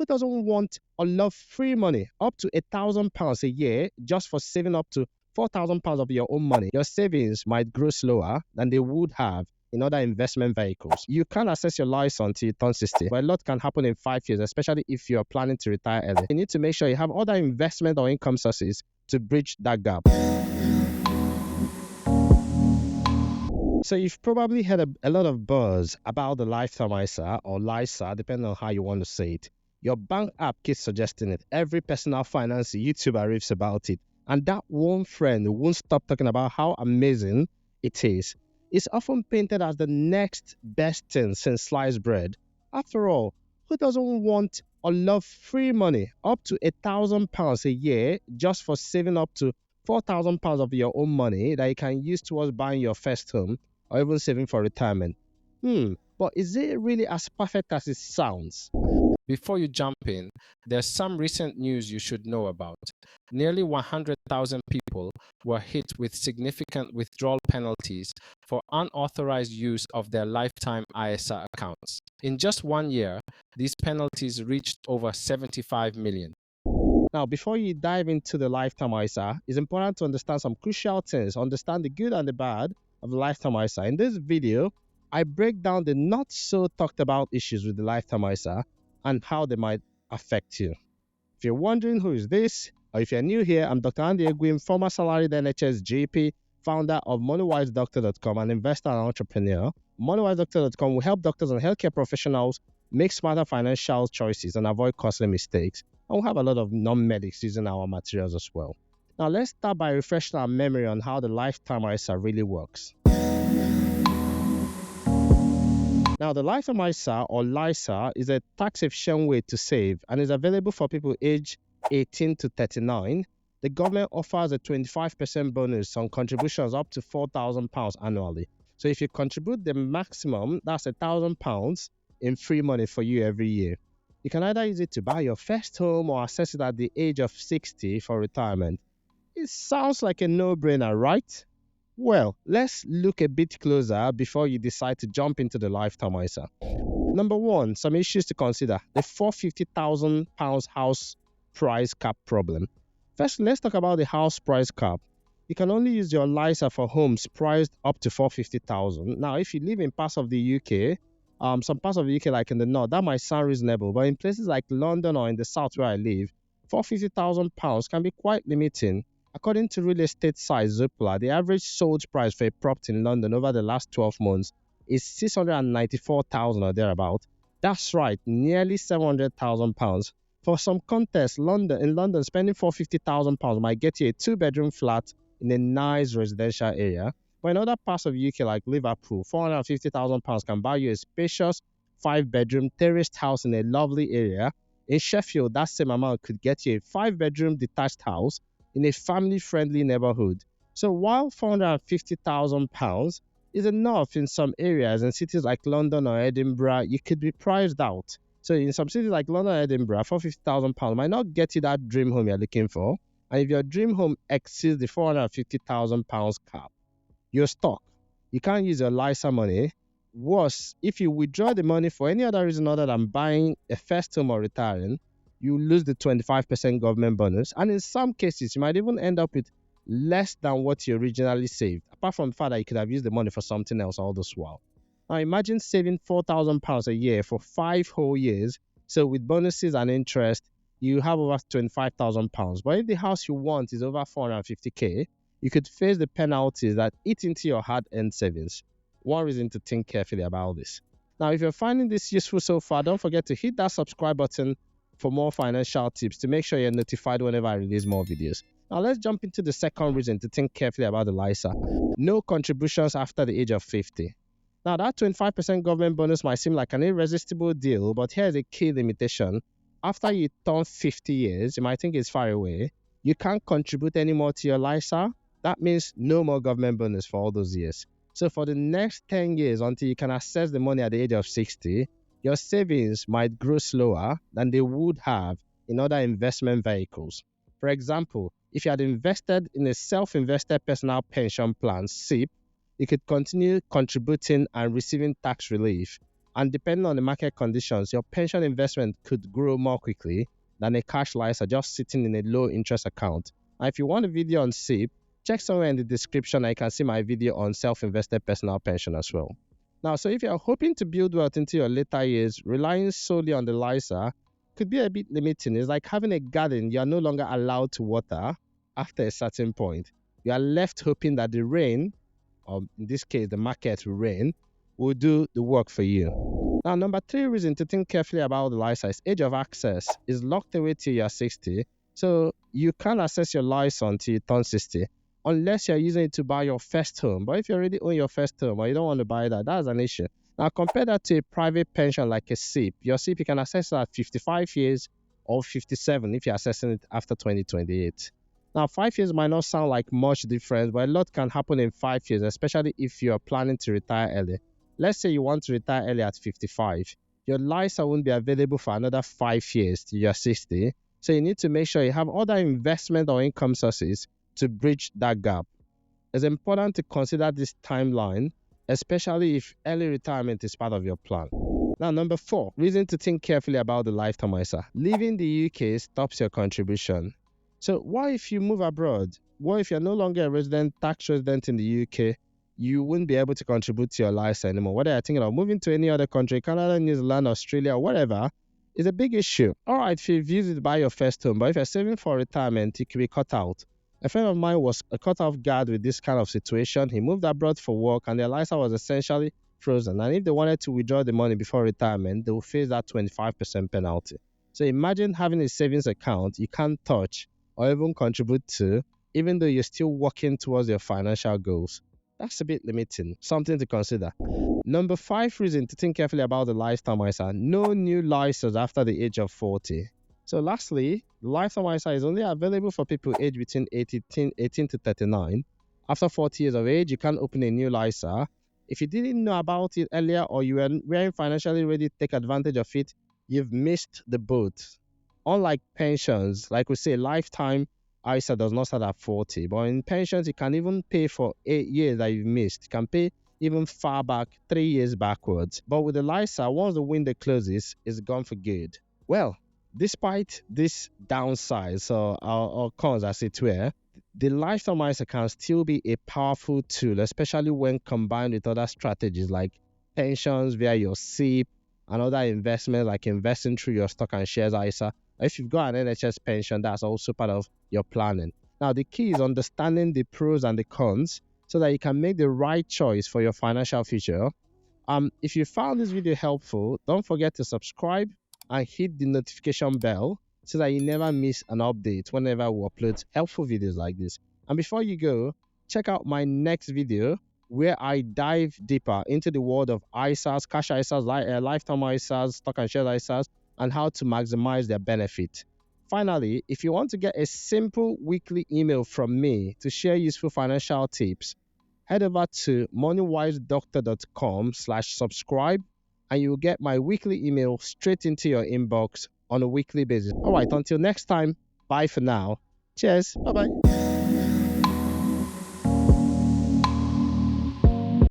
who doesn't want or love free money up to £1,000 a year just for saving up to £4,000 of your own money? Your savings might grow slower than they would have in other investment vehicles. You can't access your license until you turn 60, but a lot can happen in 5 years, especially if you're planning to retire early. You need to make sure you have other investment or income sources to bridge that gap. So you've probably heard a lot of buzz about the lifetime ISA or LISA, depending on how you want to say it. Your bank app keeps suggesting it. Every personal finance YouTuber raves about it. And that one friend won't stop talking about how amazing it is. It's often painted as the next best thing since sliced bread. After all, who doesn't want or love free money up to £1,000 a year just for saving up to £4,000 of your own money that you can use towards buying your first home or even saving for retirement? But is it really as perfect as it sounds? Before you jump in, there's some recent news you should know about. Nearly 100,000 people were hit with significant withdrawal penalties for unauthorized use of their lifetime ISA accounts. In just 1 year, these penalties reached over 75 million. Now, before you dive into the lifetime ISA, it's important to understand some crucial things. Understand the good and the bad of the lifetime ISA. In this video, I break down the not so talked about issues with the lifetime ISA and how they might affect you. If you're wondering who is this, or if you're new here, I'm Dr. Andy Egwim, former salaried NHS GP, founder of MONEYWISE.com, an investor and entrepreneur. MONEYWISE.com will help doctors and healthcare professionals make smarter financial choices and avoid costly mistakes. And we'll have a lot of non-medics using our materials as well. Now, let's start by refreshing our memory on how the lifetime ISA really works. Now, the lifetime ISA or LISA is a tax-efficient way to save and is available for people aged 18 to 39. The government offers a 25% bonus on contributions up to £4,000 annually. So if you contribute the maximum, that's £1,000 in free money for you every year. You can either use it to buy your first home or access it at the age of 60 for retirement. It sounds like a no-brainer, right? Well, let's look a bit closer before you decide to jump into the lifetime ISA. Number one, some issues to consider. The £450,000 house price cap problem. First, let's talk about the house price cap. You can only use your LISA for homes priced up to £450,000. Now, if you live in parts of the UK, some parts of the UK like in the north, that might sound reasonable. But in places like London or in the south where I live, £450,000 can be quite limiting. According to real estate site Zoopla, the average sold price for a property in London over the last 12 months is £694,000 or thereabout. That's right, nearly £700,000. For some context, in London, spending £450,000 might get you a 2-bedroom flat in a nice residential area. But in other parts of the UK like Liverpool, £450,000 can buy you a spacious 5-bedroom terraced house in a lovely area. In Sheffield, that same amount could get you a 5-bedroom detached house in a family-friendly neighborhood. So while £450,000 is enough in some areas, in cities like London or Edinburgh, you could be priced out. So in some cities like London or Edinburgh, £450,000 might not get you that dream home you're looking for. And if your dream home exceeds the £450,000 cap, you're stuck. You can't use your LISA money. Worse, if you withdraw the money for any other reason other than buying a first home or retiring, you lose the 25% government bonus. And in some cases, you might even end up with less than what you originally saved, apart from the fact that you could have used the money for something else all this while. Now, imagine saving £4,000 a year for 5 whole years. So with bonuses and interest, you have over £25,000. But if the house you want is over £450,000, you could face the penalties that eat into your hard-earned savings. One reason to think carefully about this. Now, if you're finding this useful so far, don't forget to hit that subscribe button for more financial tips to make sure you're notified whenever I release more videos. Now, let's jump into the second reason to think carefully about the LISA. No contributions after the age of 50. Now, that 25% government bonus might seem like an irresistible deal, but here's a key limitation. After you turn 50 years, you might think it's far away. You can't contribute anymore to your LISA. That means no more government bonus for all those years. So for the next 10 years, until you can access the money at the age of 60, your savings might grow slower than they would have in other investment vehicles. For example, if you had invested in a self-invested personal pension plan, SIP, you could continue contributing and receiving tax relief And depending on the market conditions, your pension investment could grow more quickly than a cash LISA just sitting in a low interest account. And if you want a video on SIP, check somewhere in the description. I can see my video on self-invested personal pension as well. Now, so if you're hoping to build wealth into your later years, relying solely on the LISA could be a bit limiting. It's like having a garden you are no longer allowed to water after a certain point. You are left hoping that the rain, or in this case, the market rain, will do the work for you. Now, number 3 reason to think carefully about the LISA is age of access is locked away till you're 60. So you can't access your LISA until you turn 60, unless you're using it to buy your first home. But if you already own your first home or you don't want to buy that, that's an issue. Now, compare that to a private pension like a SIP. Your SIP, you can access it at 55 years or 57 if you're accessing it after 2028. Now, 5 years might not sound like much difference, but a lot can happen in 5 years, especially if you're planning to retire early. Let's say you want to retire early at 55. Your LISA won't be available for another 5 years till you're 60. So you need to make sure you have other investment or income sources to bridge that gap. It's important to consider this timeline, especially if early retirement is part of your plan. Now, number 4, reason to think carefully about the lifetime ISA. Leaving the UK stops your contribution. So what if you move abroad? What if you're no longer a tax resident in the UK? You wouldn't be able to contribute to your LISA anymore. Whether you're thinking of moving to any other country, Canada, New Zealand, Australia, whatever, is a big issue. All right, if you've used it to buy your first home, but if you're saving for retirement, it could be cut out. A friend of mine was caught off guard with this kind of situation. He moved abroad for work and their LISA was essentially frozen. And if they wanted to withdraw the money before retirement, they will face that 25% penalty. So imagine having a savings account you can't touch or even contribute to, even though you're still working towards your financial goals. That's a bit limiting. Something to consider. Number 5 reason to think carefully about the lifetime ISA. No new LISAs after the age of 40. So lastly, the lifetime ISA is only available for people aged between 18 to 39. After 40 years of age, you can't open a new LISA. If you didn't know about it earlier or you weren't financially ready to take advantage of it, you've missed the boat. Unlike pensions, like we say, lifetime ISA does not start at 40. But in pensions, you can even pay for 8 years that you've missed. You can pay even far back, 3 years backwards. But with the LISA, once the window closes, it's gone for good. Well, despite this downside or cons as it were, the lifetime ISA can still be a powerful tool, especially when combined with other strategies like pensions via your SIP and other investments like investing through your stock and shares ISA. If you've got an NHS pension, that's also part of your planning. Now, the key is understanding the pros and the cons so that you can make the right choice for your financial future. If you found this video helpful, don't forget to subscribe and hit the notification bell so that you never miss an update whenever we upload helpful videos like this. And before you go, check out my next video where I dive deeper into the world of ISAs, cash ISAs, lifetime ISAs, stock and shares ISAs, and how to maximize their benefit. Finally, if you want to get a simple weekly email from me to share useful financial tips, head over to moneywisedoctor.com/subscribe and you'll get my weekly email straight into your inbox on a weekly basis. All right, until next time, bye for now. Cheers. Bye-bye.